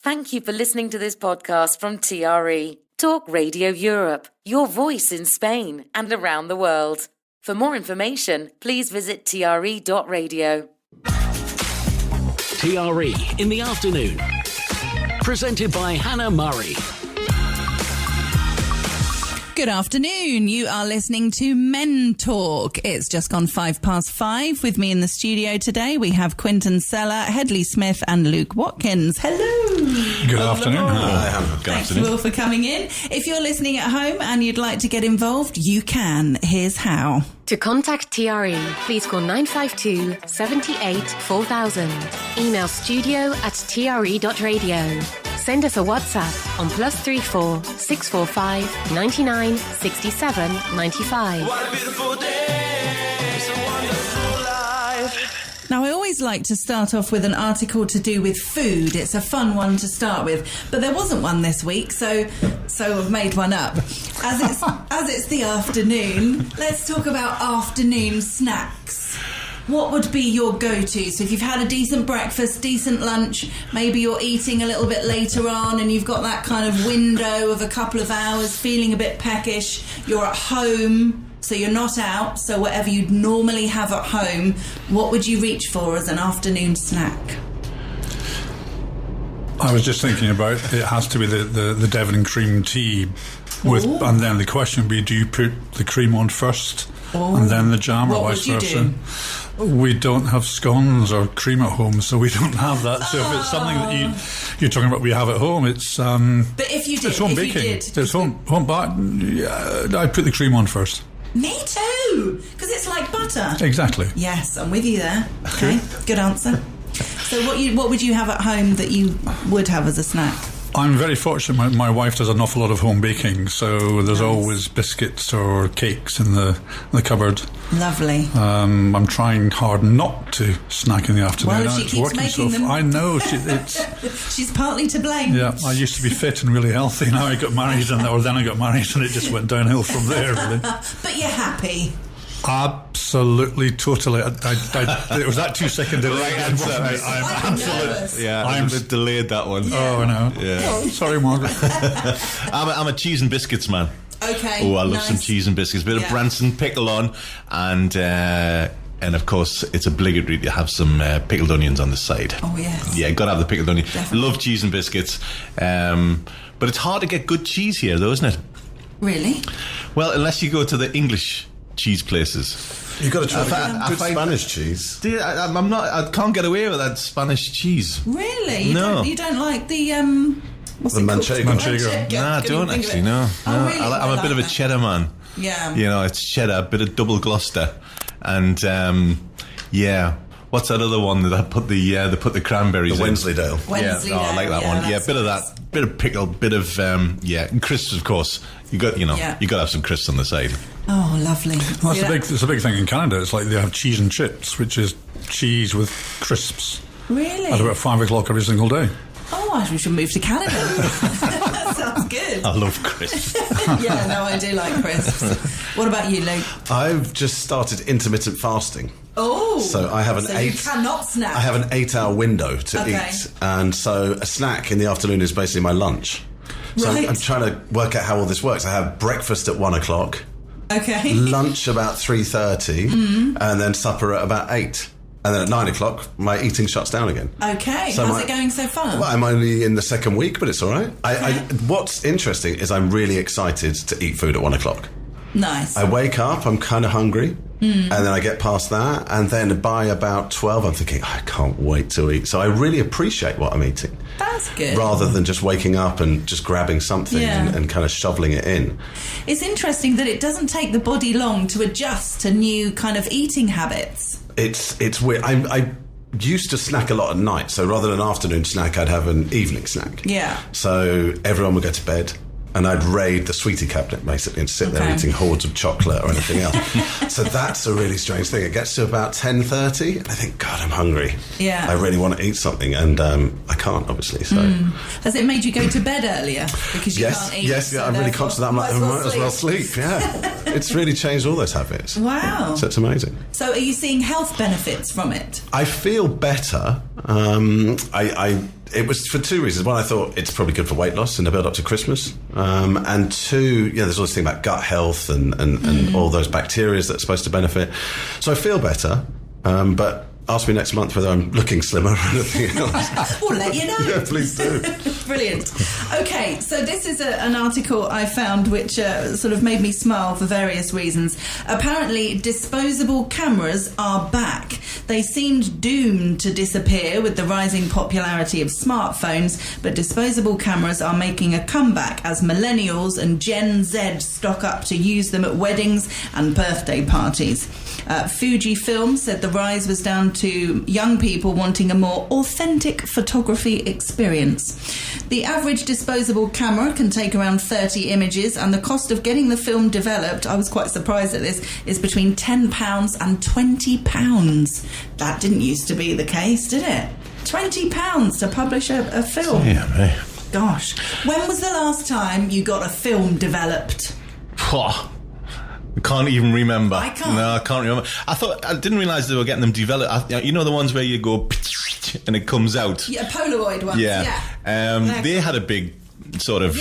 Thank you for listening to this podcast from TRE, Talk Radio Europe, your voice in Spain and around the world. For more information, please visit tre.radio. TRE in the afternoon. Presented by Hannah Murray. Good afternoon. You are listening to Men Talk. It's just gone 5:05. With me in the studio today, we have Quinton Seller, Hedley Smith and Luke Watkins. Hello. Good afternoon. Hi. Thank you all for coming in. If you're listening at home and you'd like to get involved, you can. Here's how. To contact TRE, please call 952 78 4000. Email studio@tre.radio. Send us a WhatsApp on +34 645 99 67 95. What a beautiful day, it's a wonderful life. Now, I always like to start off with an article to do with food. It's a fun one to start with, but there wasn't one this week, so I've made one up. As it's the afternoon, let's talk about afternoon snacks. What would be your go-to? So if you've had a decent breakfast, decent lunch, maybe you're eating a little bit later on and you've got that kind of window of a couple of hours, feeling a bit peckish, you're at home, so you're not out, so whatever you'd normally have at home, what would you reach for as an afternoon snack? I was just thinking about it has to be the Devon cream tea, and then the question would be, do you put the cream on first and then the jam, or vice versa? We don't have scones or cream at home, so we don't have that. So if it's something that you're talking about, we have at home. It's but if you did, it's home baking. It's home back. I put the cream on first. Me too, because it's like butter. Exactly. Yes, I'm with you there. Okay, good answer. So what would you have at home that you would have as a snack? I'm very fortunate. My wife does an awful lot of home baking, so there's always biscuits or cakes in the cupboard. Lovely. I'm trying hard not to snack in the afternoon. Well, if she keeps making them. I know. She's partly to blame. Yeah, I used to be fit and really healthy. Now I got married, then I got married, and it just went downhill from there, really. But you're happy. Absolutely, totally. It was that 2 second delay. Right answer. I'm absolutely. Yeah, I'm a bit delayed that one. Yeah. Oh, I know. Yeah. Oh, sorry, Margaret. I'm a cheese and biscuits man. Okay. Oh, I love some cheese and biscuits. Bit of Branson pickle on, and of course it's obligatory to have some pickled onions on the side. Oh yes. Yeah, gotta have the pickled onion. Definitely. Love cheese and biscuits, but it's hard to get good cheese here, though, isn't it? Really? Well, unless you go to the English cheese places. You've got to try good Spanish cheese. I can't get away with that Spanish cheese. Really? You don't like the what's the it manchego? called? No, I don't actually. No. Oh, really? I'm a bit of a cheddar man. Yeah. You know, it's cheddar, a bit of double Gloucester, and what's that other one that they put the cranberries in? Wensleydale. Wensleydale. I like that one. Yeah, bit of that, bit of pickle, bit of and crisps, of course. You got to have some crisps on the side. Oh, lovely. Well, it's a big thing in Canada. It's like they have cheese and chips, which is cheese with crisps. Really? At about 5 o'clock every single day. Oh, we should move to Canada. That sounds good. I love crisps. Yeah, no, I do like crisps. What about you, Luke? I've just started intermittent fasting. Oh, so I have you cannot snack. I have an 8-hour window to eat, and so a snack in the afternoon is basically my lunch. So right. I'm trying to work out how all this works. I have breakfast at 1 o'clock. Okay. Lunch about 3:30, and then supper at about 8. And then at 9 o'clock, my eating shuts down again. Okay. So how's it going so far? Well, I'm only in the second week, but it's all right. What's interesting is I'm really excited to eat food at 1 o'clock. Nice. I wake up, I'm kind of hungry, and then I get past that, and then by about 12, I'm thinking, I can't wait to eat. So I really appreciate what I'm eating. That's good. Rather than just waking up and just grabbing something and kind of shoveling it in. It's interesting that it doesn't take the body long to adjust to new kind of eating habits. It's weird. I used to snack a lot at night, so rather than an afternoon snack, I'd have an evening snack. Yeah. So everyone would go to bed, and I'd raid the sweetie cabinet basically and sit there eating hordes of chocolate or anything else. So that's a really strange thing. It gets to about 10:30 and I think, God, I'm hungry. Yeah. I really want to eat something, and I can't, obviously. So has it made you go to bed earlier because you can't eat? Yes, I'm really conscious of that. I'm like, I might as well sleep. Yeah. It's really changed all those habits. Wow. So it's amazing. So are you seeing health benefits from it? I feel better. it was for two reasons. One, I thought it's probably good for weight loss in the build up to Christmas. And two, there's all this thing about gut health and all those bacteria that are supposed to benefit. So I feel better, but ask me next month whether I'm looking slimmer or anything else. We'll let you know. Yeah, please do. Brilliant. Okay, so this is an article I found which sort of made me smile for various reasons. Apparently, disposable cameras are back. They seemed doomed to disappear with the rising popularity of smartphones, but disposable cameras are making a comeback as millennials and Gen Z stock up to use them at weddings and birthday parties. Fujifilm said the rise was down to young people wanting a more authentic photography experience. The average disposable camera can take around 30 images, and the cost of getting the film developed, I was quite surprised at this, is between £10 and £20. That didn't used to be the case, did it? £20 to publish a film. Yeah, mate. Gosh. When was the last time you got a film developed? I can't even remember. I can't. No, I can't remember. I didn't realise they were getting them developed. You know the ones where you go and it comes out? Yeah, Polaroid ones. Yeah. They had a big sort of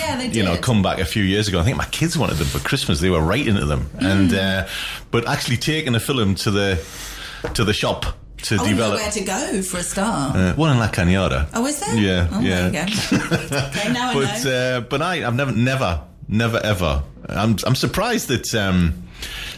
comeback a few years ago. I think my kids wanted them for Christmas. They were right into them. And but actually taking a film to the shop to develop. Where to go for a start? One in La Cañada. Oh, is there? Yeah. Oh, yeah. there you go. Okay, now I know. But I've never ever. I'm surprised that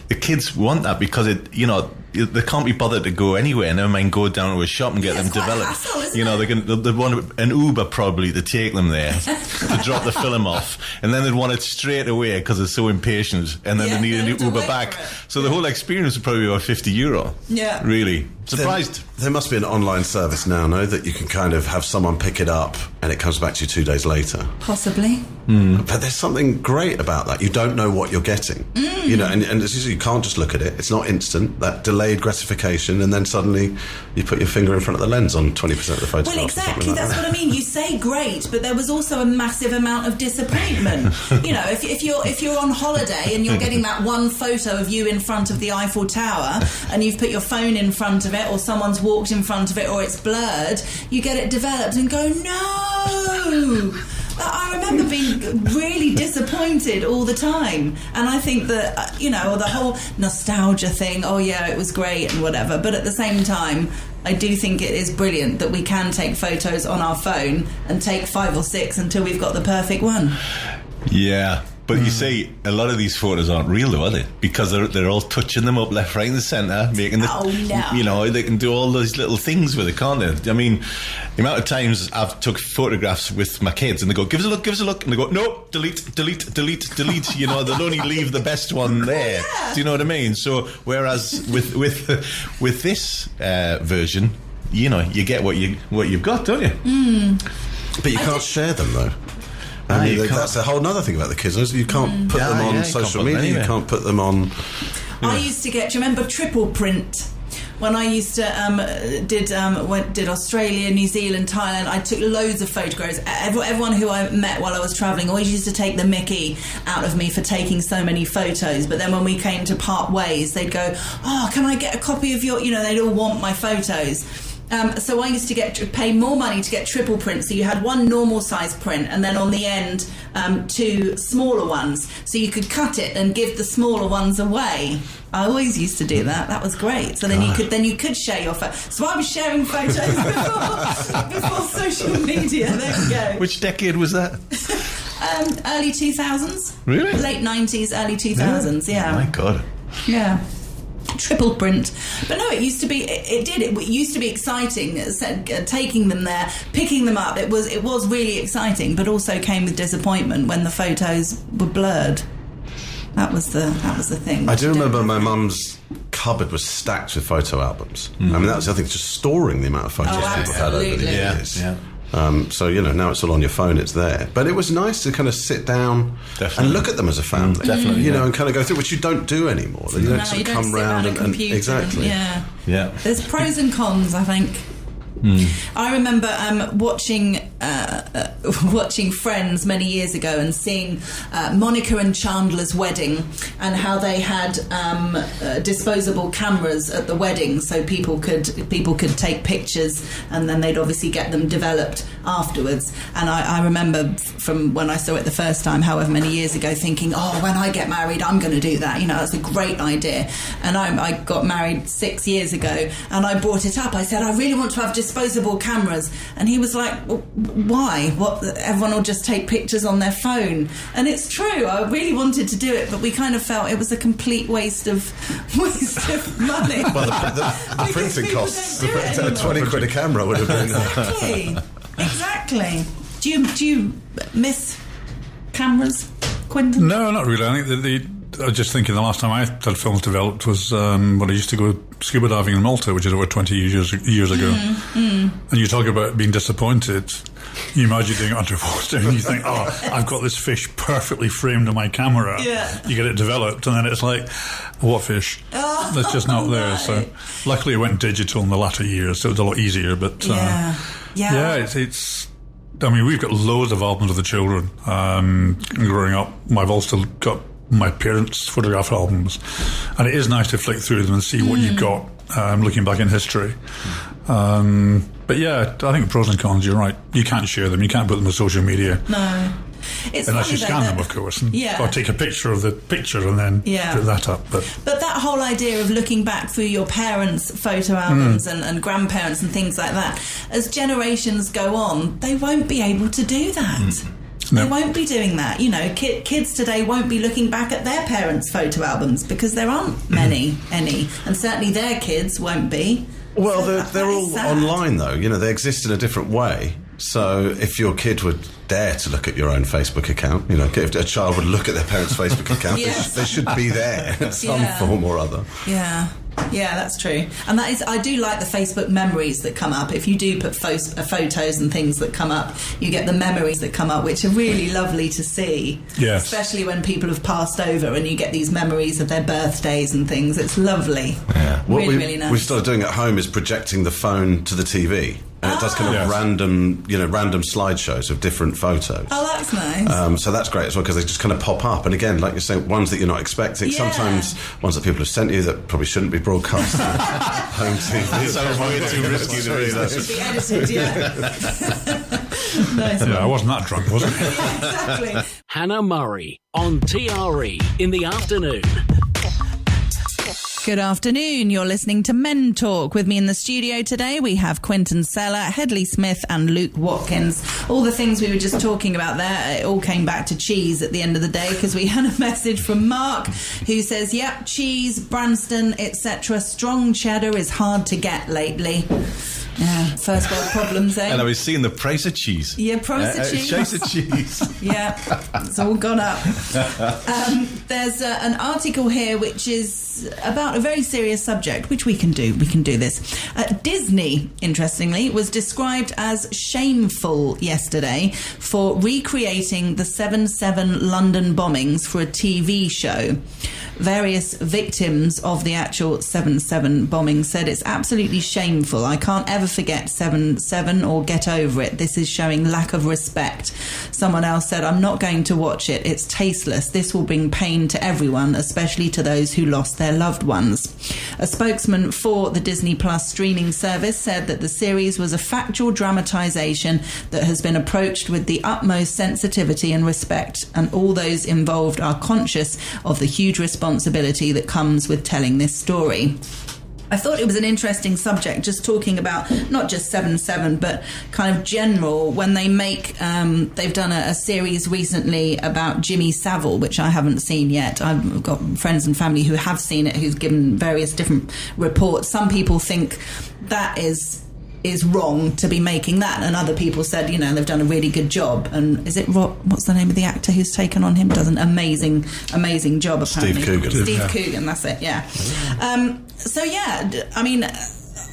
the kids want that because they can't be bothered to go anywhere. Never mind go down to a shop and get them developed. Hassle, isn't it? They want an Uber probably to take them there to drop the film off, and then they'd want it straight away because they're so impatient, and then they need an Uber back. So the whole experience would probably be about €50. Yeah, really surprised. There must be an online service now, no, that you can kind of have someone pick it up and it comes back to you 2 days later. Possibly. But there's something great about that. You don't know what you're getting. And it's usually, you can't just look at it. It's not instant. That delayed gratification, and then suddenly you put your finger in front of the lens on 20% of the photographs. Well, exactly. That's what I mean. You say great, but there was also a massive amount of disappointment. If you're on holiday and you're getting that one photo of you in front of the Eiffel Tower, and you've put your phone in front of it, or someone's walked in front of it, or it's blurred, you get it developed and go, no. I remember being really disappointed all the time, and I think that the whole nostalgia thing, oh yeah, it was great and whatever, but at the same time I do think it is brilliant that we can take photos on our phone and take 5 or 6 until we've got the perfect one. Yeah. But you see, a lot of these photos aren't real, though, are they? Because they're all touching them up left, right, and centre, making they can do all those little things with it, can't they? I mean, the amount of times I've took photographs with my kids, and they go, "Give us a look," and they go, "No, delete." They'll only leave the best one there. Yeah. Do you know what I mean? So, whereas with this version, you get what you've got, don't you? But you can't share them though. That's a whole other thing about the kids. You can't put them on social media. You can't put them on. I used to get. Do you remember triple print? When I used to did Australia, New Zealand, Thailand, I took loads of photographs. Everyone who I met while I was travelling always used to take the mickey out of me for taking so many photos. But then when we came to part ways, they'd go, "Oh, can I get a copy of your?" They'd all want my photos. So I used to pay more money to get triple print. So you had one normal size print, and then on the end, 2 smaller ones. So you could cut it and give the smaller ones away. I always used to do that. That was great. So then you could share your photos. So I was sharing photos before social media. There we go. Which decade was that? Early 2000s. Really? Late 90s, early 2000s. Yeah. Oh my God. Yeah. Triple print, but no, it used to be. It used to be exciting. Taking them there, picking them up. It was really exciting, but also came with disappointment when the photos were blurred. That was the thing. I do remember my mum's cupboard was stacked with photo albums. I mean, that was, I think, just storing the amount of photos people had over the years. Yeah. So now it's all on your phone, it's there. But it was nice to kind of sit down and look at them as a family. Definitely. And kind of go through, which you don't do anymore. You don't sort of come round and exactly. Yeah. There's pros and cons, I think. I remember watching watching Friends many years ago and seeing Monica and Chandler's wedding, and how they had disposable cameras at the wedding, so people could take pictures, and then they'd obviously get them developed afterwards. And I remember from when I saw it the first time, however many years ago, thinking, oh, when I get married, I'm going to do that. You know, that's a great idea. And I got married 6 years ago, and I brought it up. I said, I really want to have disposable cameras. And he was like, well, why? What? Everyone will just take pictures on their phone. And it's true. I really wanted to do it, but we kind of felt it was a complete waste of money. Well, the printing costs, 20 quid a camera would have been... Exactly. Do you miss cameras, Quentin? No, not really. I think I was just thinking the last time I had films developed was when I used to go scuba diving in Malta, which is over 20 years ago. And you talk about being disappointed. You imagine doing it underwater and you think, oh, I've got this fish perfectly framed on my camera. Yeah. You get it developed and then it's like, what fish? Oh, that's just not there. So luckily it went digital in the latter years, so it was a lot easier. But it's I mean, we've got loads of albums of the children. Growing up, I've also got my parents' photograph albums, and it is nice to flick through them and see what you've got, looking back in history. But yeah, I think pros and cons, you're right. You can't share them, you can't put them on social media. No. It's unless you scan them, of course, or take a picture of the picture and then put that up. But that whole idea of looking back through your parents' photo albums and grandparents and things like that, as generations go on, they won't be able to do that. No. They won't be doing that. You know, kids today won't be looking back at their parents' photo albums because there aren't any, and certainly their kids won't be. Well, they're all online, though. You know, they exist in a different way. So if your kid would dare to look at your own Facebook account, you know, if a child would look at their parents' Facebook account, they should be there in some form or other. Yeah, that's true. And that is, I do like the Facebook memories that come up. If you do put photos and things that come up, you get the memories that come up, which are really lovely to see. Yes. Especially when people have passed over and you get these memories of their birthdays and things. It's lovely. Yeah. What really nice. We started doing at home is projecting the phone to the TV. And it does kind of random slideshows of different photos. Oh, that's nice. So that's great as well, because they just kind of pop up. And again, like you're saying, ones that you're not expecting. Yeah. Sometimes ones that people have sent you that probably shouldn't be broadcast on home TV. That sounds way too risky to read. That should be edited, Nice. Yeah, I wasn't that drunk, was I? Exactly. Hannah Murray on TRE in the afternoon. Good afternoon. You're listening to Men Talk. With me in the studio today, we have Quentin Seller, Hedley Smith and Luke Watkins. All the things we were just talking about there, it all came back to cheese at the end of the day, because we had a message from Mark who says, yep, cheese, Branston, etc. Strong cheddar is hard to get lately. Yeah, first world problems, eh? And I was seeing the price of cheese. Yeah, price of cheese. Price of cheese. Yeah, it's all gone up. There's an article here which is about a very serious subject, which we can do. We can do this. Disney, interestingly, was described as shameful yesterday for recreating the 7/7 London bombings for a TV show. Various victims of the actual 7/7 bombing said it's absolutely shameful. I can't ever forget 7/7 or get over it. This is showing lack of respect. Someone else said, I'm not going to watch it. It's tasteless. This will bring pain to everyone, especially to those who lost their loved ones. A spokesman for the Disney Plus streaming service said that the series was a factual dramatisation that has been approached with the utmost sensitivity and respect, and all those involved are conscious of the huge responsibility that comes with telling this story. I thought it was an interesting subject, just talking about not just 7/7, but kind of general. When they make, they've done a series recently about Jimmy Savile, which I haven't seen yet. I've got friends and family who have seen it, who's given various different reports. Some people think that is wrong to be making that, and other people said, you know, they've done a really good job. And is it what's the name of the actor who's taken on him? Does an amazing job, apparently. Steve Coogan. Steve Coogan, that's it, yeah. So yeah, I mean,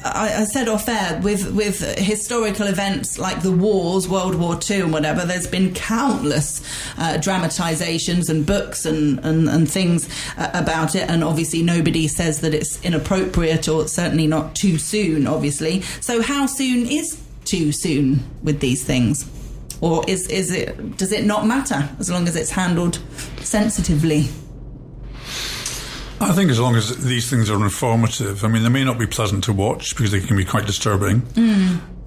I said off air, with historical events like the wars, World War II and whatever, there's been countless dramatisations and books and things about it, and obviously nobody says that it's inappropriate, or certainly not too soon, obviously. So how soon is too soon with these things? Or does it not matter as long as it's handled sensitively? I think as long as these things are informative, I mean, they may not be pleasant to watch because they can be quite disturbing,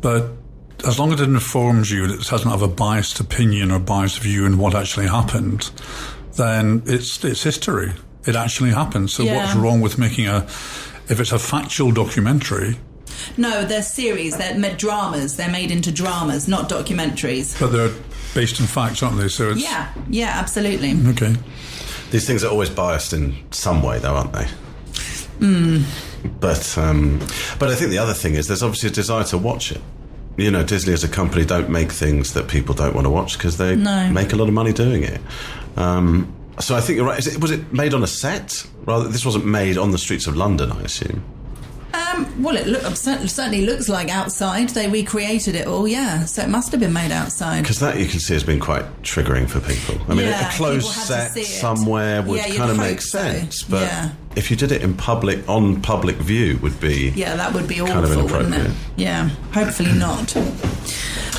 but as long as it informs you and it doesn't have a biased opinion or biased view in what actually happened, then it's history. It actually happened. So what's wrong with making if it's a factual documentary? No, they're series. They're dramas. They're made into dramas, not documentaries. But they're based on facts, aren't they? So it's... Yeah, absolutely. Okay. These things are always biased in some way, though, aren't they? But I think the other thing is there's obviously a desire to watch it. You know, Disney as a company don't make things that people don't want to watch because they make a lot of money doing it. So I think you're right. Was it made on a set? Rather, this wasn't made on the streets of London, I assume. Well, it certainly looks like outside. They recreated it all, so it must have been made outside. Because that you can see has been quite triggering for people. I mean, a closed set somewhere would kind of make sense, but if you did it in on public view, would be that would be kind awful, of inappropriate. wouldn't it? Yeah, hopefully not.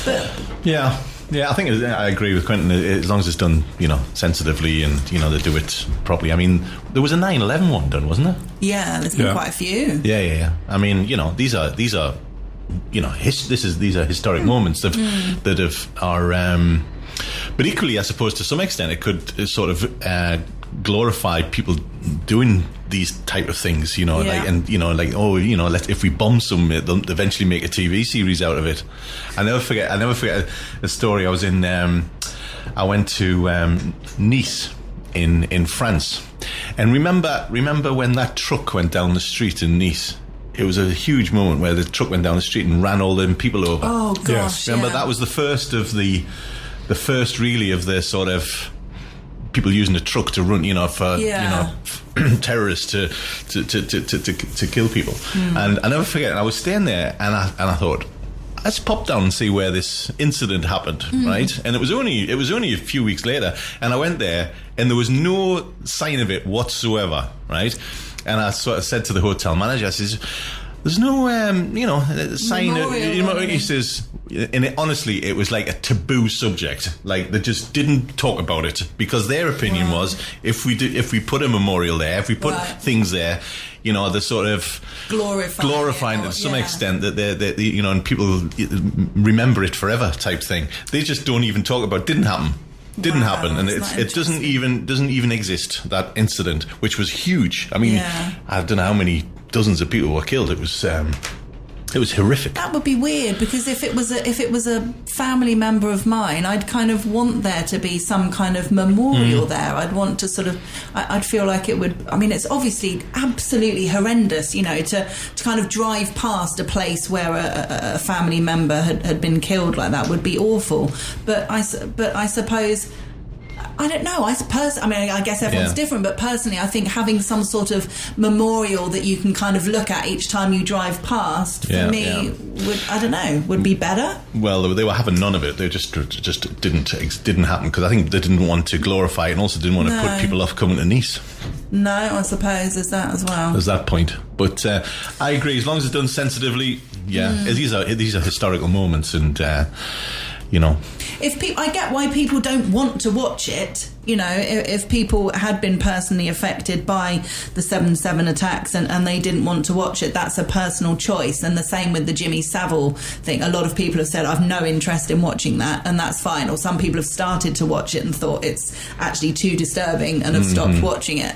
But yeah, I think I agree with Quentin. As long as it's done, sensitively, and they do it properly. I mean, there was a 9/11 one done, wasn't there? Yeah, there's been quite a few. Yeah. I mean, these are these are historic moments that are. But equally, I suppose to some extent, it could sort of glorify people doing these type of things, if we bomb some, they'll eventually make a TV series out of it. I never forget a story. I was I went to Nice in France, and remember when that truck went down the street in Nice? It was a huge moment where the truck went down the street and ran all them people over. Oh gosh! Remember that was the first really of the sort of people using a truck to run, for terrorists to kill people. And I never forget. I was staying there, and I thought, let's pop down and see where this incident happened, right? And it was only a few weeks later, and I went there, and there was no sign of it whatsoever, right? And I sort of said to the hotel manager, I says, there's no, sign of, he says, and honestly, it was like a taboo subject. Like, they just didn't talk about it because their opinion was if we put a memorial there, if we put things there, they're sort of glorifying it to some extent that they and people remember it forever type thing. They just don't even talk about it. Didn't happen, and it doesn't even exist, that incident, which was huge. I mean, I don't know how many dozens of people were killed. It was horrific. That would be weird, because if it was a family member of mine, I'd kind of want there to be some kind of memorial there. I'd want to I'd feel like it would. I mean, it's obviously absolutely horrendous, to kind of drive past a place where a family member had been killed like that would be awful. But I suppose. I don't know. I guess everyone's different, but personally, I think having some sort of memorial that you can kind of look at each time you drive past, for me, would be better. Well, they were having none of it. They just didn't happen, because I think they didn't want to glorify it, and also didn't want to put people off coming to Nice. No, I suppose there's that as well. There's that point. But I agree. As long as it's done sensitively, these are historical moments, and. I get why people don't want to watch it. If people had been personally affected by the 7/7 attacks and they didn't want to watch it, that's a personal choice. And the same with the Jimmy Savile thing. A lot of people have said, I've no interest in watching that, and that's fine. Or some people have started to watch it and thought it's actually too disturbing and have stopped watching it.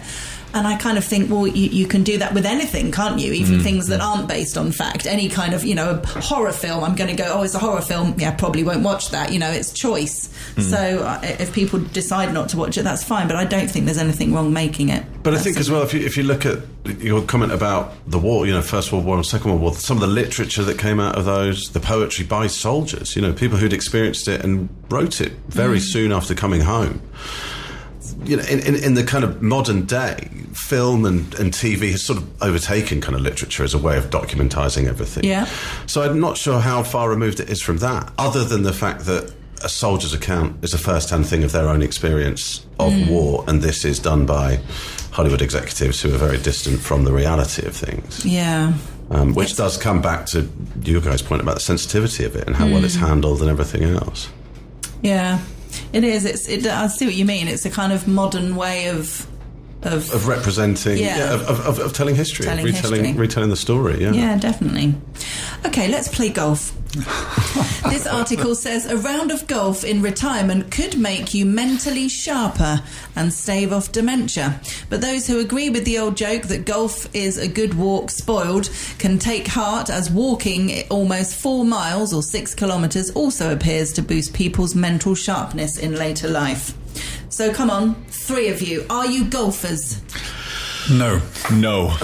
And I kind of think, well, you can do that with anything, can't you? Even things that aren't based on fact. Any kind of, a horror film, I'm going to go, it's a horror film. Yeah, probably won't watch that. It's choice. So if people decide not to watch it, that's fine. But I don't think there's anything wrong making it. But I think as well, if you look at your comment about the war, First World War and Second World War, some of the literature that came out of those, the poetry by soldiers, people who'd experienced it and wrote it very soon after coming home. In the kind of modern day, film and TV has sort of overtaken kind of literature as a way of documentising everything. Yeah. So I'm not sure how far removed it is from that, other than the fact that a soldier's account is a first-hand thing of their own experience of war, and this is done by Hollywood executives who are very distant from the reality of things. Yeah. Which does come back to you guys' point about the sensitivity of it and how well it's handled and everything else. Yeah, it is. I see what you mean. It's a kind of modern way of representing, of telling history, retelling the story. Yeah, definitely. Okay, let's play golf. This article says a round of golf in retirement could make you mentally sharper and stave off dementia. But those who agree with the old joke that golf is a good walk spoiled can take heart, as walking almost 4 miles or 6 kilometres also appears to boost people's mental sharpness in later life. So come on, 3 of you. Are you golfers? No. Wow,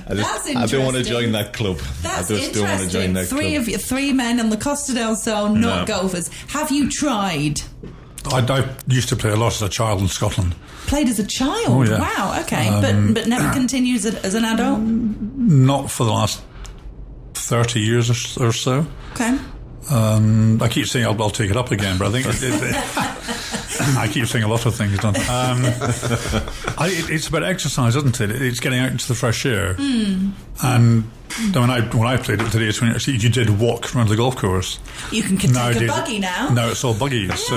that's interesting. I don't want to join that club. That's I just don't want to join that club. 3 of you, 3 men on the Costa del Sol, not golfers. Have you tried? I used to play a lot as a child in Scotland. Played as a child? Oh, yeah. Wow, okay. But never continued as an adult? Not for the last 30 years or so. Okay. I keep saying I'll take it up again, but I think I keep saying a lot of things, don't I? It's about exercise, isn't it? It's getting out into the fresh air. And when I played it today, it's when you did walk around the golf course. You can take a buggy now. Now it's all buggies, so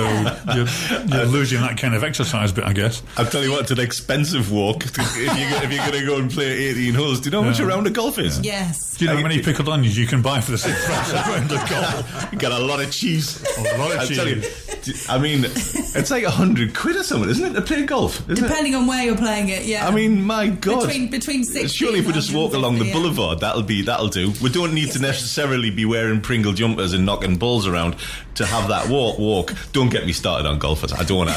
you're losing that kind of exercise bit, I guess. I'll tell you what, it's an expensive walk if you're going to go and play 18 holes. Do you know how much a round of golf is? Yes. Do you know how many pickled onions you can buy for the same price of a round of golf? You got a lot of cheese. A lot of cheese. Tell you, I mean, it's like £100 or something, isn't it, to play golf? Depending on where you're playing it, yeah. I mean, my God. Between 60. Surely if we just walk along the boulevard, that'll do. We don't need to necessarily be wearing Pringle jumpers and knocking balls around to have that walk. Don't get me started on golfers. I don't want to.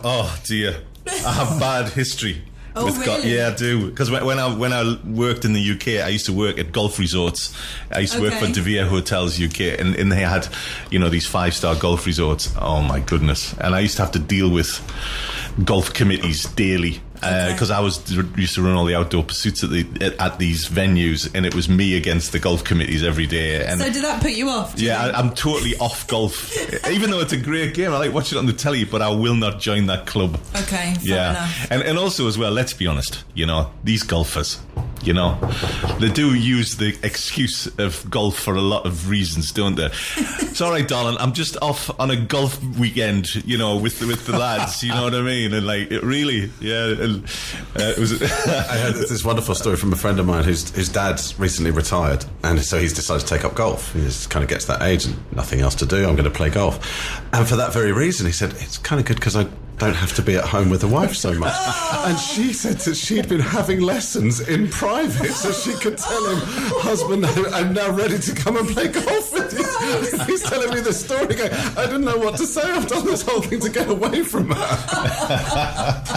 Oh dear, I have bad history. Oh, really? Yeah, I do. Because when I worked in the UK, I used to work at golf resorts. I used to work for De Vere Hotels UK, and they had, these 5-star golf resorts. Oh my goodness! And I used to have to deal with golf committees daily. Because I used to run all the outdoor pursuits at these venues, and it was me against the golf committees every day. And so did that put you off? Yeah, I'm totally off golf. Even though it's a great game, I like watching it on the telly, but I will not join that club. Okay, fair enough. And also as well, let's be honest, these golfers, they do use the excuse of golf for a lot of reasons, don't they? It's all right, darling, I'm just off on a golf weekend, with the lads, you know what I mean? And it really, it was. I heard this wonderful story from a friend of mine whose dad recently retired, and so he's decided to take up golf. He just kind of gets to that age and nothing else to do. I'm going to play golf, and for that very reason, he said it's kind of good because I don't have to be at home with the wife so much. And she said that she'd been having lessons in private so she could tell him, husband, I'm now ready to come and play golf with you. He's telling me the story going, I didn't know what to say. I've done this whole thing to get away from her.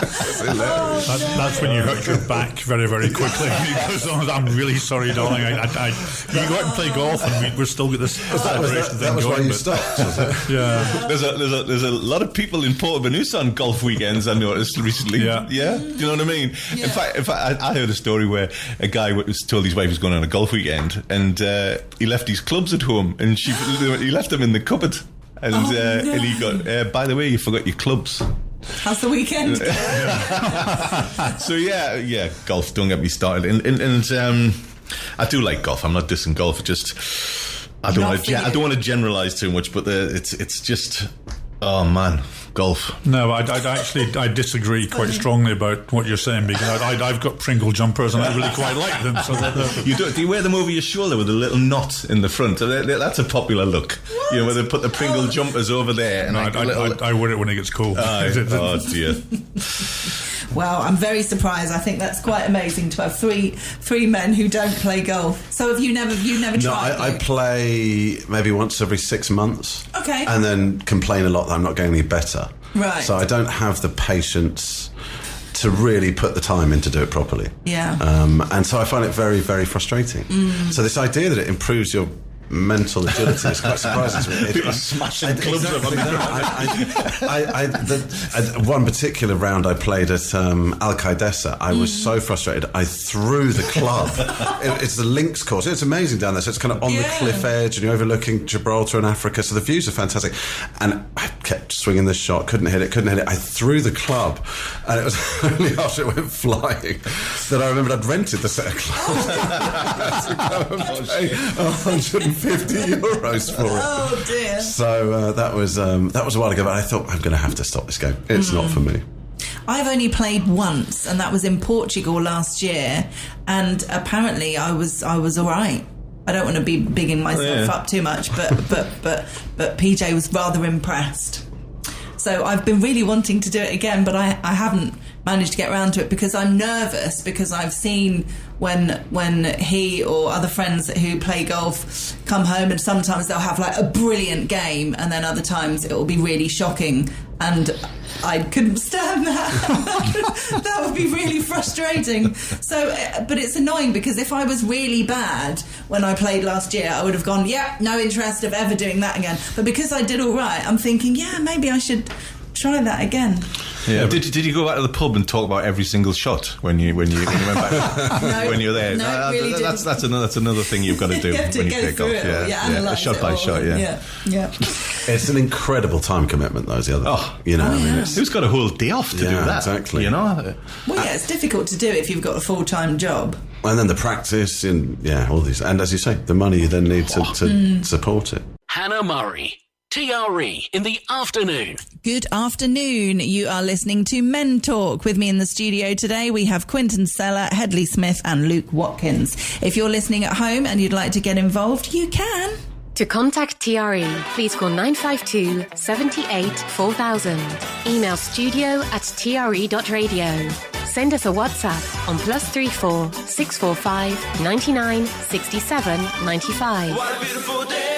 It's hilarious. That's when you hurt your back very, very quickly. Because I'm really sorry, darling. You go out and play golf and we're still got this separation thing going. That was why you stopped, was it? Yeah. There's a lot of people in Port Venusa on golf weekends, I noticed recently. Yeah. Do you know what I mean? Yeah. In fact, I heard a story where a guy was told his wife was going on a golf weekend, and he left his clubs at home, and he left them in the cupboard, and and he got, by the way, you forgot your clubs. How's the weekend? So yeah, golf. Don't get me started. And I do like golf. I'm not dissing golf. I don't want to generalise too much, but it's just. Oh man, golf. No, I disagree quite strongly about what you're saying, because I've got Pringle jumpers and I really quite like them. So do you wear them over your shoulder with a little knot in the front? That's a popular look. What? Where they put the Pringle jumpers over there. And I wear it when it gets cold. Oh dear. Well, I'm very surprised. I think that's quite amazing to have three men who don't play golf. So have you never tried? No, I play maybe once every 6 months. Okay. And then complain a lot that I'm not getting any better. Right. So I don't have the patience to really put the time in to do it properly. Yeah. And so I find it very, very frustrating. So this idea that it improves your mental agility is quite surprising to me. People smashing clubs up on the one particular round I played at Alcaidesa, I was so frustrated I threw the club. It's the links course. It's amazing down there, so it's kind of on the cliff edge and you're overlooking Gibraltar and Africa, so the views are fantastic, and I kept swinging the shot, couldn't hit it. I threw the club, and it was only after it went flying that I remembered I'd rented the set of clubs. To go and pay €150 for it. Oh dear. So that was a while ago, but I thought, I'm going to have to stop this game. It's not for me. I've only played once, and that was in Portugal last year, and apparently I was all right. I don't want to be bigging myself up too much, but PJ was rather impressed. So I've been really wanting to do it again, but I haven't managed to get around to it because I'm nervous, because I've seen when he or other friends who play golf come home, and sometimes they'll have like a brilliant game, and then other times it will be really shocking, and I couldn't stand that. That would be really frustrating. So, but it's annoying because if I was really bad when I played last year, I would have gone, no interest of ever doing that again. But because I did all right, I'm thinking, maybe I should try that again. Yeah. Did you go back to the pub and talk about every single shot when you went back? No, when you were there? No, really that's another thing you've got to do you have to when you go play golf. Analyse shot by shot. Yeah. It's an incredible time commitment, though. Is the other thing. I mean, who's got a whole day off to do that? Exactly. You know. Well, it's difficult to do if you've got a full-time job. And then the practice and all these, and as you say, the money you then need to support it. Hannah Murray. TRE in the afternoon. Good afternoon. You are listening to Men Talk. With me in the studio today, we have Quinton Seller, Headley Smith and Luke Watkins. If you're listening at home and you'd like to get involved, you can. To contact TRE, please call 952 78 4000. Email studio@tre.radio. Send us a WhatsApp on +34 645 99 67 95. What a beautiful day.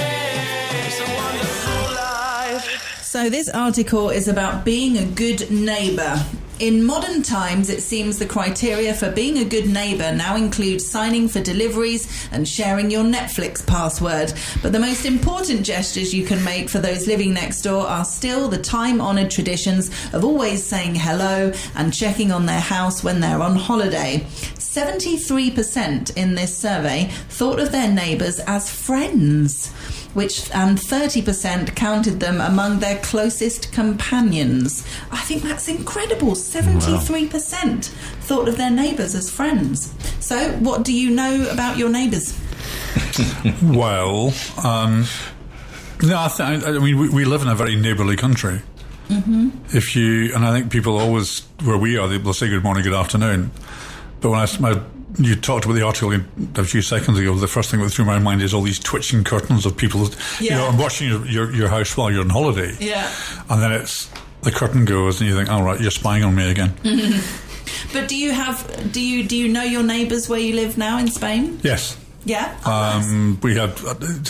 It's a wonderful life. So this article is about being a good neighbour. In modern times, it seems the criteria for being a good neighbour now includes signing for deliveries and sharing your Netflix password. But the most important gestures you can make for those living next door are still the time-honoured traditions of always saying hello and checking on their house when they're on holiday. 73% in this survey thought of their neighbours as friends, and 30% counted them among their closest companions. I think that's incredible. 73% thought of their neighbours as friends. So, what do you know about your neighbours? Well, I mean, we live in a very neighbourly country. Mm-hmm. And I think people always, where we are, they'll say good morning, good afternoon. But when you talked about the article a few seconds ago, the first thing that went through my mind is all these twitching curtains of people. You know, I'm watching your house while you're on holiday. Yeah. And then the curtain goes and you think, all right, you're spying on me again. Mm-hmm. But do you know your neighbours where you live now in Spain? Yes. Yeah? Nice.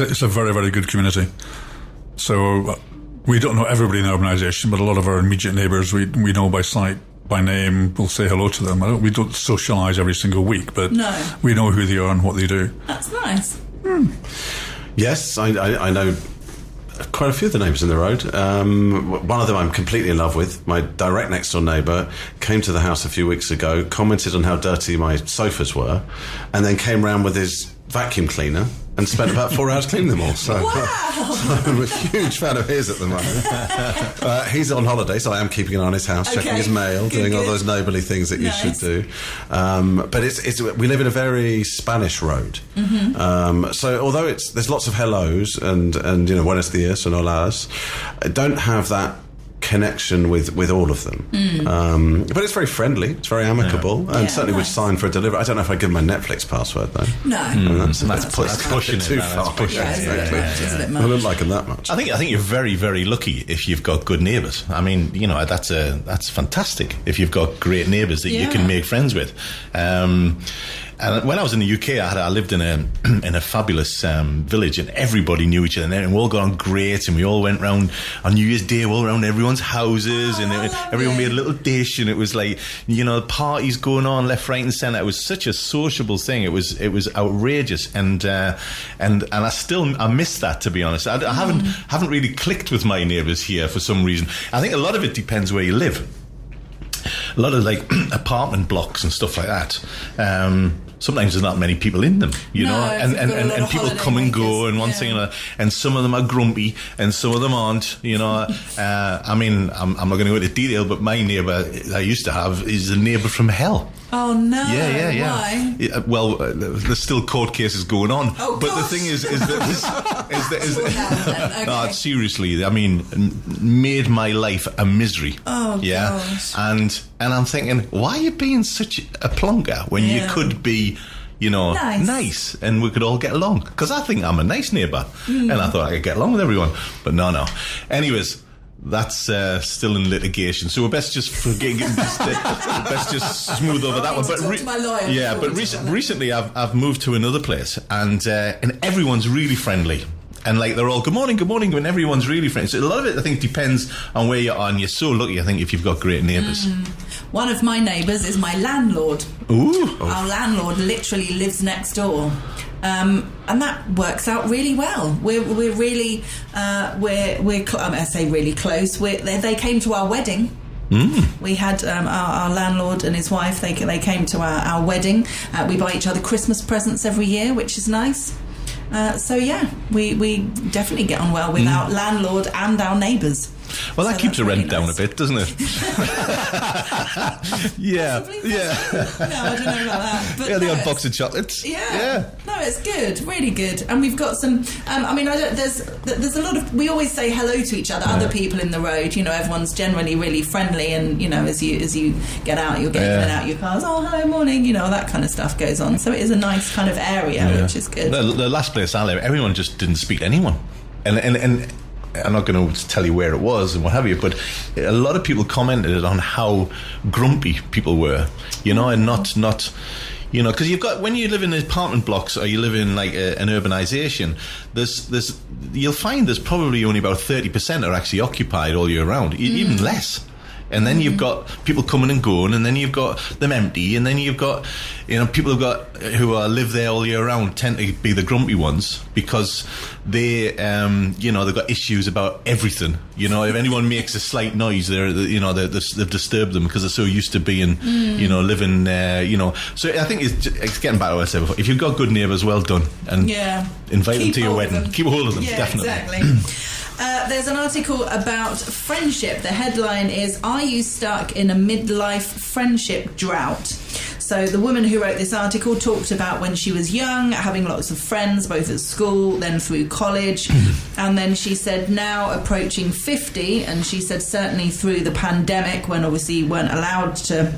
It's a very, very good community. So we don't know everybody in the organisation, but a lot of our immediate neighbours we know by sight. By name, we'll say hello to them. We don't socialise every single week, but we know who they are and what they do. That's nice. Yes, I know quite a few of the neighbours in the road. One of them I'm completely in love with. My direct next door neighbour came to the house a few weeks ago, commented on how dirty my sofas were, and then came round with his vacuum cleaner and spent about 4 hours cleaning them all. So, I'm a huge fan of his at the moment. He's on holiday, so I am keeping an eye on his house, checking his mail, doing all those neighbourly things that you should do. But we live in a very Spanish road. Mm-hmm. So although there's lots of hellos and buenos dias and holas, I don't have that connection with all of them. But it's very friendly, it's very amicable, and certainly would sign for a delivery. I don't know if I'd give my Netflix password though. No. That's pushing it too far. Exactly. I don't like them that much. I think you're very, very lucky if you've got good neighbours. I mean, that's fantastic if you've got great neighbours that you can make friends with. And when I was in the UK, I lived in a fabulous village, and everybody knew each other, and we all got on great, and we all went round on New Year's Day, all around everyone's houses, and everyone made a little dish, and it was like, parties going on left, right, and centre. It was such a sociable thing. It was outrageous, and I miss that, to be honest. I haven't really clicked with my neighbours here for some reason. I think a lot of it depends where you live. A lot of like apartment blocks and stuff like that. sometimes there's not many people in them, you know, and people come and go and one thing, and some of them are grumpy and some of them aren't, you know. I mean, I'm not going to go into detail, but my neighbour I used to have is a neighbour from hell. Oh no! Yeah. Why? Yeah, well, there's still court cases going on. Oh, but gosh. the thing is that Okay. no, seriously, I mean, made my life a misery. Oh, yeah. gosh. And I'm thinking, why are you being such a plonker when you could be, you know, nice and we could all get along? Because I think I'm a nice neighbour, and I thought I could get along with everyone, but no. Anyways. That's still in litigation, so we're best just best just smooth over that one. But recently I've moved to another place, and everyone's really friendly, and like they're all good morning, and everyone's really friendly. So a lot of it, I think, depends on where you are, and you're so lucky, I think, if you've got great neighbours. One of my neighbours is my landlord. Ooh, our landlord literally lives next door. And that works out really well. We're really I say really close. They came to our wedding. We had our landlord and his wife. They came to our wedding. We buy each other Christmas presents every year, which is nice. So yeah, we definitely get on well with our landlord and our neighbours. Well, that keeps the rent really down nice. a bit, doesn't it? Yeah. No, I don't know about that. But The odd box of chocolates. Yeah. No, it's good, really good. And we've got some. I mean, there's a lot of. We always say hello to each other, other people in the road. You know, everyone's generally really friendly, and you know, as you get out, you're getting in and out your cars. Oh, hello, morning. You know, that kind of stuff goes on. So it is a nice kind of area, which is good. The last place I lived, everyone just didn't speak to anyone, and I'm not going to tell you where it was and what have you, but a lot of people commented on how grumpy people were, you know, and not you know, because you've got, when you live in apartment blocks or you live in like an urbanisation, you'll find there's probably only about 30% are actually occupied all year round, even less. And then you've got people coming and going, and then you've got them empty, and then you've got, you know, people who live there all year round tend to be the grumpy ones because they, you know, they've got issues about everything. You know, if anyone makes a slight noise, they've disturbed them because they're so used to being, you know, living, you know. So I think it's getting back to what I said before. If you've got good neighbours, well done, and invite them to your wedding. Keep hold of them, definitely. Exactly. There's an article about friendship. The headline is, "Are you stuck in a midlife friendship drought?" So the woman who wrote this article talked about when she was young, having lots of friends, both at school, then through college. And then she said now approaching 50, and she said certainly through the pandemic, when obviously you weren't allowed to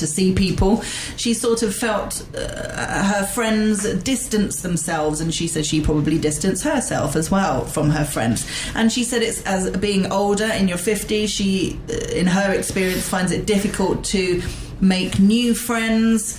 see people, she sort of felt her friends distance themselves, and she said she probably distanced herself as well from her friends. And she said it's, as being older in your 50s, she in her experience finds it difficult to make new friends.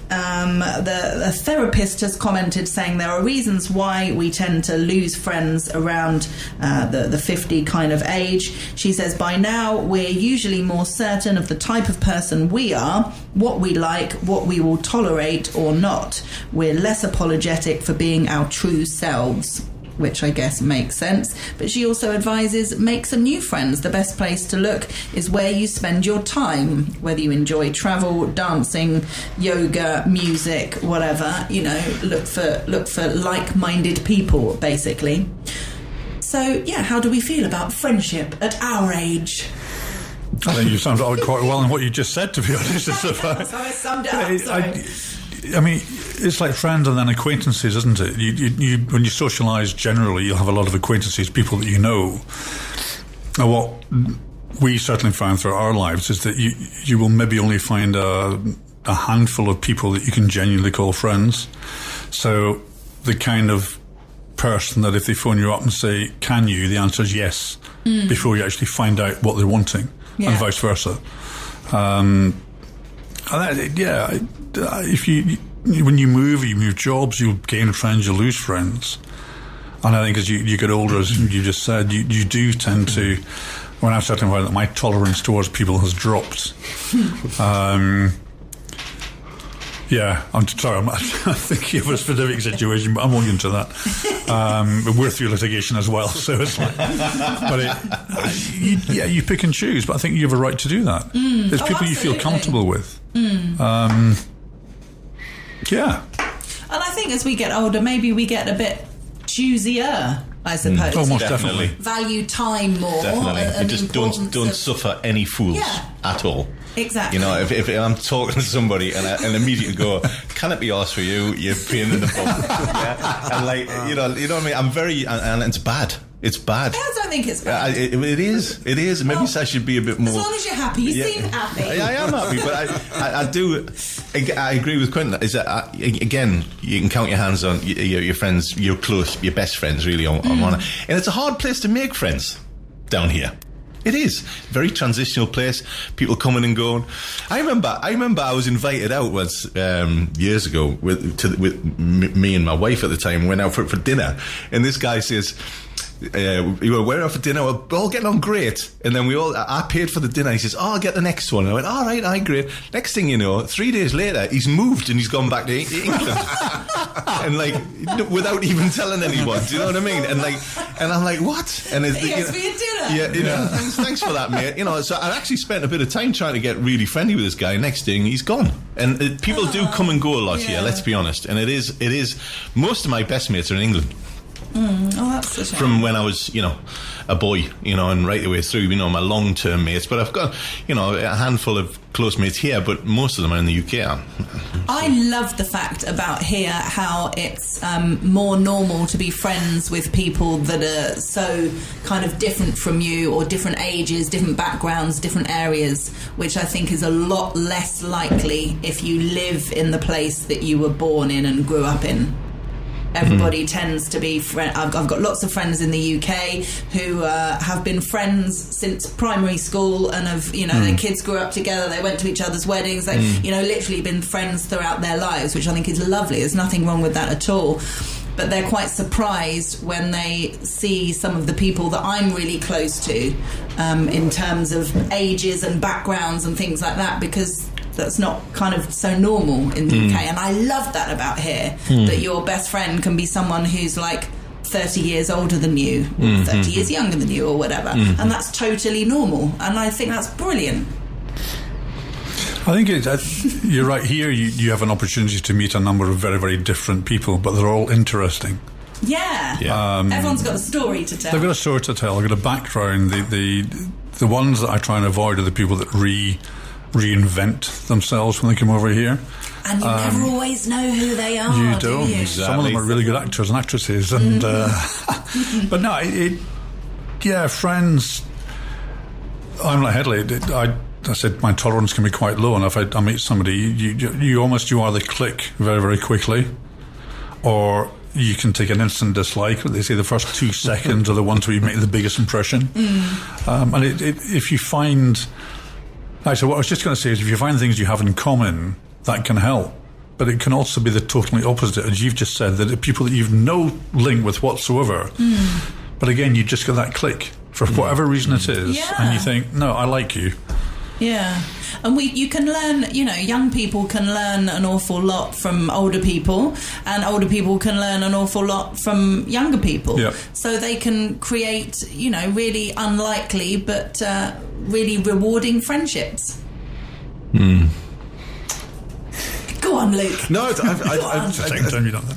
The therapist has commented saying there are reasons why we tend to lose friends around the 50 kind of age. She says by now we're usually more certain of the type of person we are, what we like, what we will tolerate or not. We're less apologetic for being our true selves, which I guess makes sense. But she also advises, make some new friends. The best place to look is where you spend your time, whether you enjoy travel, dancing, yoga, music, whatever. You know, look for like-minded people, basically. So, yeah, how do we feel about friendship at our age? I think you summed it up quite well in what you just said, to be honest. So I summed it up, sorry. I mean, it's like friends and then acquaintances, isn't it? You when you socialise generally, you'll have a lot of acquaintances, people that you know. And what we certainly found throughout our lives is that you will maybe only find a handful of people that you can genuinely call friends. So the kind of person that if they phone you up and say, can you, the answer is yes, before you actually find out what they're wanting, and vice versa. If when you move jobs, you gain friends, you lose friends. And I think as you get older, as you just said, you do tend to, when I've certainly found that my tolerance towards people has dropped. I'm sorry, I'm thinking of a specific situation, but I won't get into that. But we're through litigation as well, so it's like, you pick and choose, but I think you have a right to do that. There's people you feel comfortable with. Yeah. And I think as we get older, maybe we get a bit choosier, I suppose. Almost definitely. Value time more. Definitely. You just don't suffer any fools at all. Exactly. You know, if I'm talking to somebody and immediately go, can it be asked for you? You're paying in the book. Yeah? And like, you know what I mean? I'm very, and it's bad. It's bad. I don't think it's bad. It is. Maybe I should be a bit more. As long as you're happy. You seem happy. I am happy, but I do. I agree with Quentin. Is that again? You can count your hands on your friends, your close, your best friends, really. On one, and it's a hard place to make friends down here. It is very transitional place. People coming and going. I remember I was invited out once years ago with me and my wife at the time. Went out for dinner, and this guy says, we were out for dinner, we're all getting on great, and then I paid for the dinner. He says, I'll get the next one. And I went, all right, great. Next thing you know, 3 days later, he's moved and he's gone back to England. And like, without even telling anyone, do you know what I mean? And I'm like, what? And it's, yes, for your dinner. Yeah, thanks for that, mate. You know, so I actually spent a bit of time trying to get really friendly with this guy. Next thing, he's gone. And people do come and go a lot here, let's be honest. And it is, most of my best mates are in England. That's a shame. From when I was, a boy, and right the way through, my long-term mates. But I've got, a handful of close mates here, but most of them are in the UK. I love the fact about here how it's more normal to be friends with people that are so kind of different from you, or different ages, different backgrounds, different areas, which I think is a lot less likely if you live in the place that you were born in and grew up in. Everybody tends to be I've got lots of friends in the UK who have been friends since primary school, and have their kids grew up together, they went to each other's weddings, they literally been friends throughout their lives, which I think is lovely. There's nothing wrong with that at all. But they're quite surprised when they see some of the people that I'm really close to, in terms of ages and backgrounds and things like that, because that's not kind of so normal in the UK. And I love that about here, that your best friend can be someone who's like 30 years older than you, or 30 years younger than you, or whatever. And that's totally normal. And I think that's brilliant. I think you're right. Here you have an opportunity to meet a number of very, very different people, but they're all interesting. Yeah. Everyone's got a story to tell. They've got a story to tell. They've got a background. The ones that I try and avoid are the people that reinvent themselves when they come over here. And you never always know who they are. You don't. Do you? Exactly. Some of them are really good actors and actresses. And but no, friends. I'm like Headley. I said my tolerance can be quite low, and if I meet somebody, you are the click very, very quickly, or you can take an instant dislike. They say the first 2 seconds are the ones where you make the biggest impression. And if you find... So what I was just going to say is, if you find things you have in common, that can help. But it can also be the totally opposite, as you've just said, that the people that you've no link with whatsoever. But again, you just get that click for whatever reason it is, and you think, no, I like you. Yeah. And you can learn, young people can learn an awful lot from older people, and older people can learn an awful lot from younger people. Yep. So they can create, really unlikely but really rewarding friendships. Go on, Luke. No, I think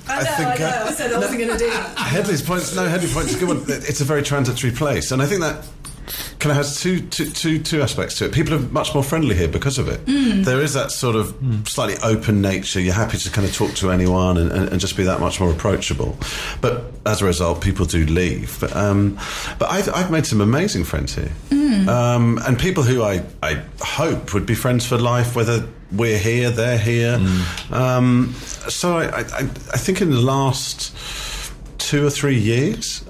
I said I wasn't going to do that. Headley's point is a good one. It's a very transitory place, and I think that kind of has two aspects to it. People are much more friendly here because of it. There is that sort of slightly open nature. You're happy to kind of talk to anyone and just be that much more approachable. But as a result, people do leave. But I've made some amazing friends here, and people who I hope would be friends for life, whether we're here, they're here. So I think in the last 2 or 3 years,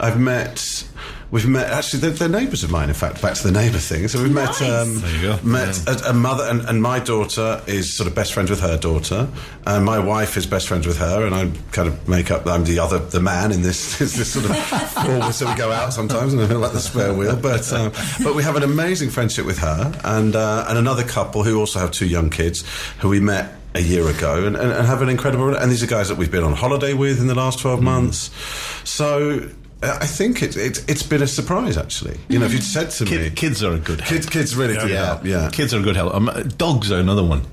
we've met, actually, they're neighbours of mine, in fact, back to the neighbour thing. So we've met a mother, and my daughter is sort of best friends with her daughter, and my wife is best friends with her, and I kind of I'm the man in this sort of always, so we go out sometimes, and I feel like the spare wheel, but we have an amazing friendship with her, and another couple who also have 2 young kids, who we met a year ago, and have an incredible, and these are guys that we've been on holiday with in the last 12 months. So I think it's been a surprise, actually. If you'd said to me, kids are a good help. Kids really do help. Yeah, kids are a good help. Dogs are another one.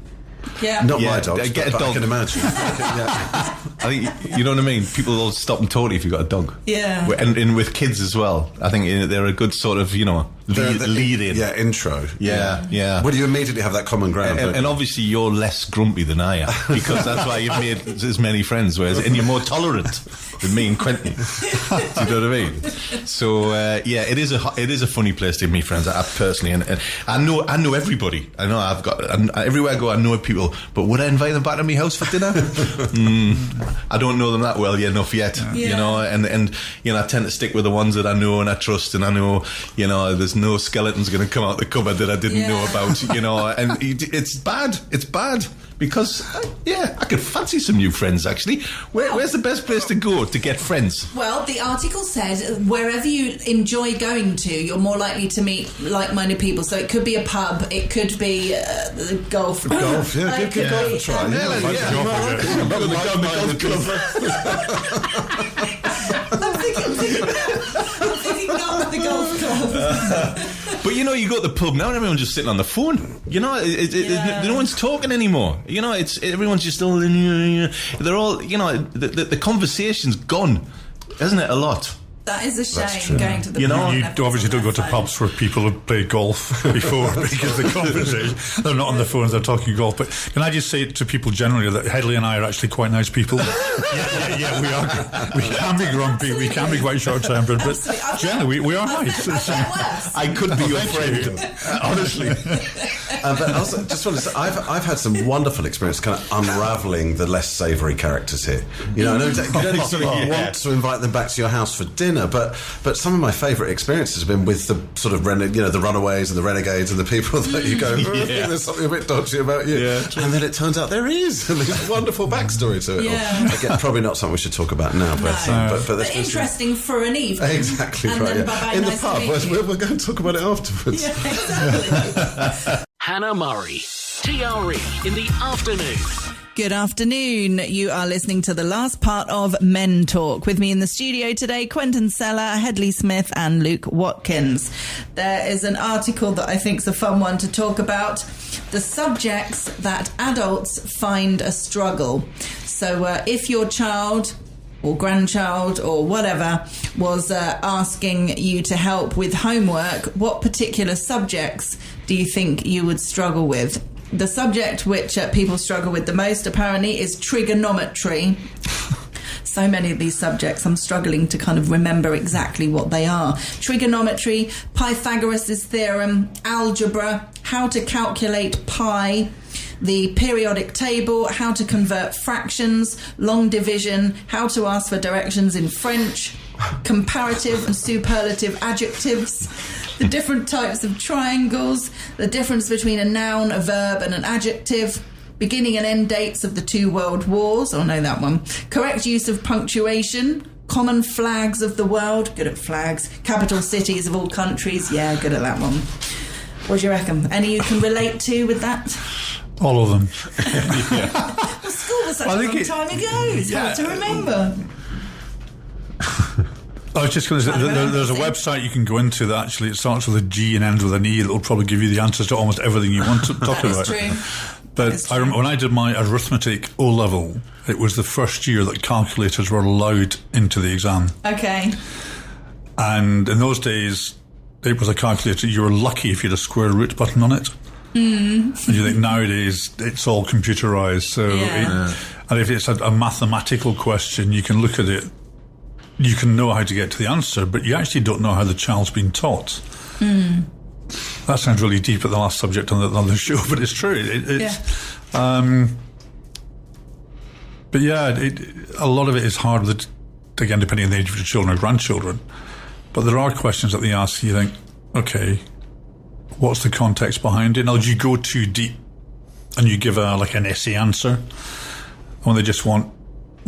Yeah. Not Yeah, my dogs, get a but I dog. can imagine. I think, you know what I mean? People will stop and talk to you if you've got a dog. Yeah. And with kids as well. I think they're a good sort of, lead in. Yeah, intro. Yeah. Well, you immediately have that common ground. And obviously you're less grumpy than I am, because that's why you've made as many friends, and you're more tolerant than me and Quentin. Do you know what I mean? So it is a funny place to meet friends. I personally, and I know everybody. I know everywhere I go, I know people. But would I invite them back to my house for dinner? I don't know them that well enough yet. And I tend to stick with the ones that I know and I trust, and I know there's no skeletons going to come out the cupboard that I didn't know about. And it's bad because I could fancy some new friends actually. Where's the best place to go to get friends? Well, the article said wherever you enjoy going to, you're more likely to meet like-minded people. So it could be a pub, it could be golf. Golf, yeah, give golf a try. I'm thinking not the golf club. But you go to the pub now and everyone's just sitting on the phone. No one's talking anymore. Everyone's just all. They're all. The conversation's gone, isn't it? A lot. That is a shame. Going to the you pub. You obviously don't go to pubs where people have played golf before because the conversation, they're not on the phones, they're talking golf. But can I just say to people generally that Headley and I are actually quite nice people? Yeah, we are. We can be grumpy, we can be quite short-tempered, but generally we are nice. I could be your friend, honestly. But also, just want to say, I've had some wonderful experience kind of unravelling the less savoury characters here. I know exactly. You don't necessarily want to invite them back to your house for dinner, but some of my favourite experiences have been with the sort of the runaways and the renegades and the people that you go, there's something a bit dodgy about you, and then it turns out there is, and there's a wonderful backstory to it. Yeah. Again, probably not something we should talk about now, but interesting for an evening. Exactly and right. Then bye-bye, in nice the pub, we're going to talk about it afterwards. Yeah, exactly. Hannah Murray, TRE in the afternoon. Good afternoon. You are listening to the last part of Men Talk. With me in the studio today, Quentin Seller, Headley Smith and Luke Watkins. There is an article that I think is a fun one to talk about. The subjects that adults find a struggle. So if your child or grandchild or whatever was asking you to help with homework, what particular subjects do you think you would struggle with? The subject which people struggle with the most, apparently, is trigonometry. So many of these subjects, I'm struggling to kind of remember exactly what they are. Trigonometry, Pythagoras' theorem, algebra, how to calculate pi, the periodic table, how to convert fractions, long division, how to ask for directions in French, comparative and superlative adjectives, the different types of triangles, the difference between a noun, a verb and an adjective, beginning and end dates of the 2 world wars, oh no, that one, correct use of punctuation, common flags of the world, good at flags, capital cities of all countries, yeah, good at that one. What do you reckon? Any you can relate to with that? All of them. Well, school was such a long time ago, it's hard to remember. I was just going to say, there's a website you can go into that actually it starts with a G and ends with an E. It'll probably give you the answers to almost everything you want to talk about. True. But I remember when I did my arithmetic O-level, it was the first year that calculators were allowed into the exam. Okay. And in those days, it was a calculator. You were lucky if you had a square root button on it. And you think nowadays it's all computerized. So, and if it's a mathematical question, you can look at it. You can know how to get to the answer, but you actually don't know how the child's been taught. That sounds really deep at the last subject on the show, but it's true. But a lot of it is hard with, again, depending on the age of your children or grandchildren. But there are questions that they ask you think, okay, what's the context behind it? Now, do you go too deep and you give an essay answer when they just want,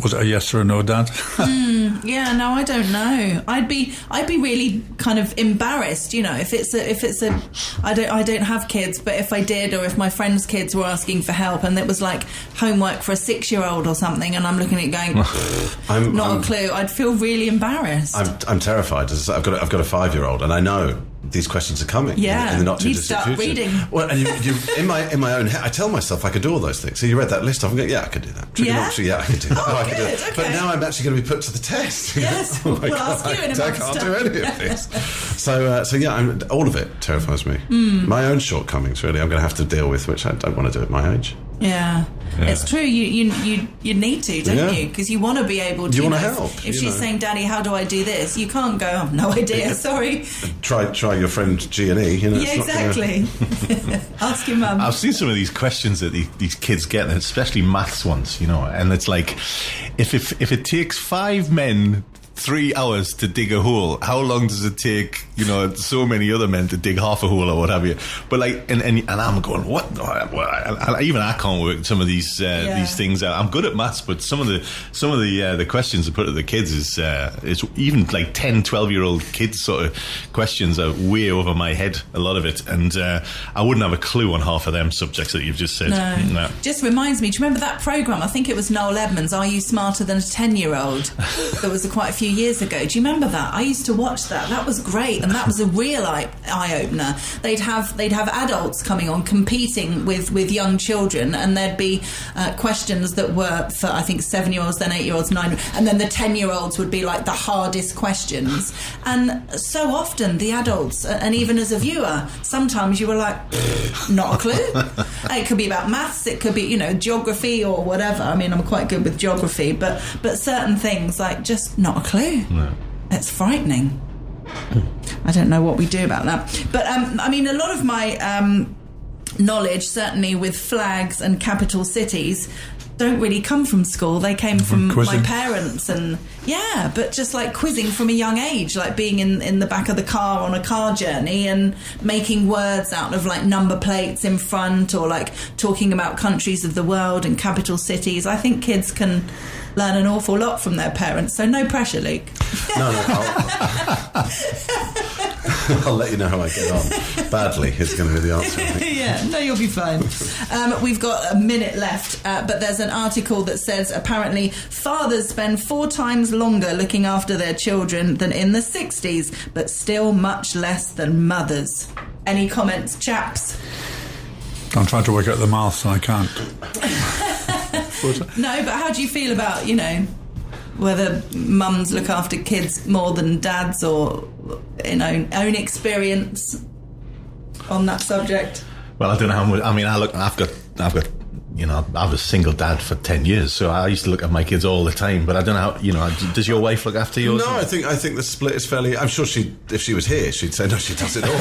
was it a yes or a no, Dad? Yeah, no, I don't know. I'd be really kind of embarrassed, if it's a I don't have kids, but if I did, or if my friends' kids were asking for help and it was like homework for a 6-year-old or something, and I'm looking at it going, I'm not a clue. I'd feel really embarrassed. I'm terrified. I've got a 5-year-old, and I know these questions are coming. Yeah, in the not too you distant start future. reading. Well, and you in my own head, I tell myself I could do all those things. So you read that list off and go, yeah, I could do that. Trigonometry, yeah, I could do that. Oh, I could do good, that. okay. But now I'm actually going to be put to the test. Yes, Oh my we'll God, ask you in a I month's can't time. do any of this. So yeah, all of it terrifies me. My own shortcomings, really, I'm going to have to deal with, which I don't want to do at my age. Yeah. It's true. You need to, don't you? Because you want to be able to. You want to help. If she's saying, "Daddy, how do I do this?" You can't go. Oh, no idea. Sorry. Try your friend G&E. You know, Yeah, exactly. Ask your mum. I've seen some of these questions that these kids get, and especially maths ones, you know, and it's like, if it takes 5 men 3 hours to dig a hole, how long does it take, you know, so many other men to dig half a hole or what have you? But like, and I'm going, what? Even I can't work some of these things out. I'm good at maths, but some of the questions I put to the kids is even like 10, 12-year-old kids sort of questions are way over my head, a lot of it, and I wouldn't have a clue on half of them subjects that you've just said. No. Just reminds me, do you remember that programme? I think it was Noel Edmonds, Are You Smarter Than a 10-Year-Old? There was quite a few years ago. Do you remember that? I used to watch that. That was great, and that was a real eye-opener. They'd have adults coming on competing with young children, and there'd be questions that were for, I think, 7-year-olds, then 8-year-olds, 9, and then the 10-year-olds would be like the hardest questions. And so often the adults, and even as a viewer, sometimes you were like, not a clue. It could be about maths, it could be, you know, geography or whatever. I mean, I'm quite good with geography, but certain things, like, just not a clue. No. It's frightening. I don't know what we do about that. But, I mean, a lot of my knowledge, certainly with flags and capital cities, don't really come from school. They came from my parents, and but just like quizzing from a young age, like being in the back of the car on a car journey and making words out of like number plates in front, or like talking about countries of the world and capital cities. I think kids can learn an awful lot from their parents, so no pressure, Luke. No, I'll let you know how I get on. Badly is going to be the answer, I think. Yeah, no, you'll be fine. We've got a minute left, but there's an article that says apparently fathers spend 4 times longer looking after their children than in the 60s, but still much less than mothers. Any comments, chaps? I'm trying to work out the maths and I can't. No, but how do you feel about, you know, whether mums look after kids more than dads, or, you know, own experience on that subject? Well, I don't know how much. I mean, I've got. You know, I was a single dad for 10 years, so I used to look at my kids all the time. But I don't know how. You know, does your wife look after yours? No, I think the split is fairly. I'm sure if she was here, she'd say no, she does it all.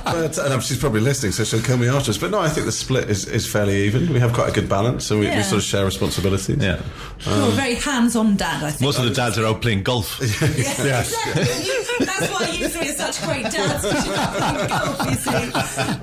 But she's probably listening, so she'll kill me after us. But no, I think the split is fairly even. We have quite a good balance, so we sort of share responsibilities. Yeah, you're a very hands-on dad, I think. Most of the dads are out playing golf. Yes. Exactly. That's why you 3 are such great dads, because you're out playing golf, you see.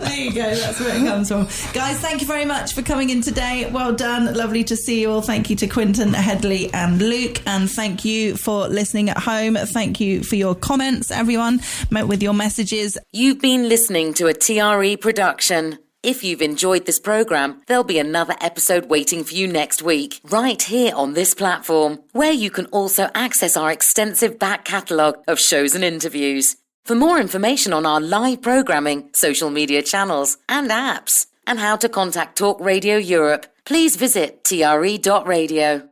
There you go, that's where it comes from. Guys, thank you very much for coming in today. Well done. Lovely to see you all. Thank you to Quinton, Hedley and Luke, and thank you for listening at home. Thank you for your comments, everyone, with your messages. You've been listening to a TRE production. If you've enjoyed this programme, there'll be another episode waiting for you next week, right here on this platform, where you can also access our extensive back catalogue of shows and interviews. For more information on our live programming, social media channels and apps, and how to contact Talk Radio Europe, please visit tre.radio.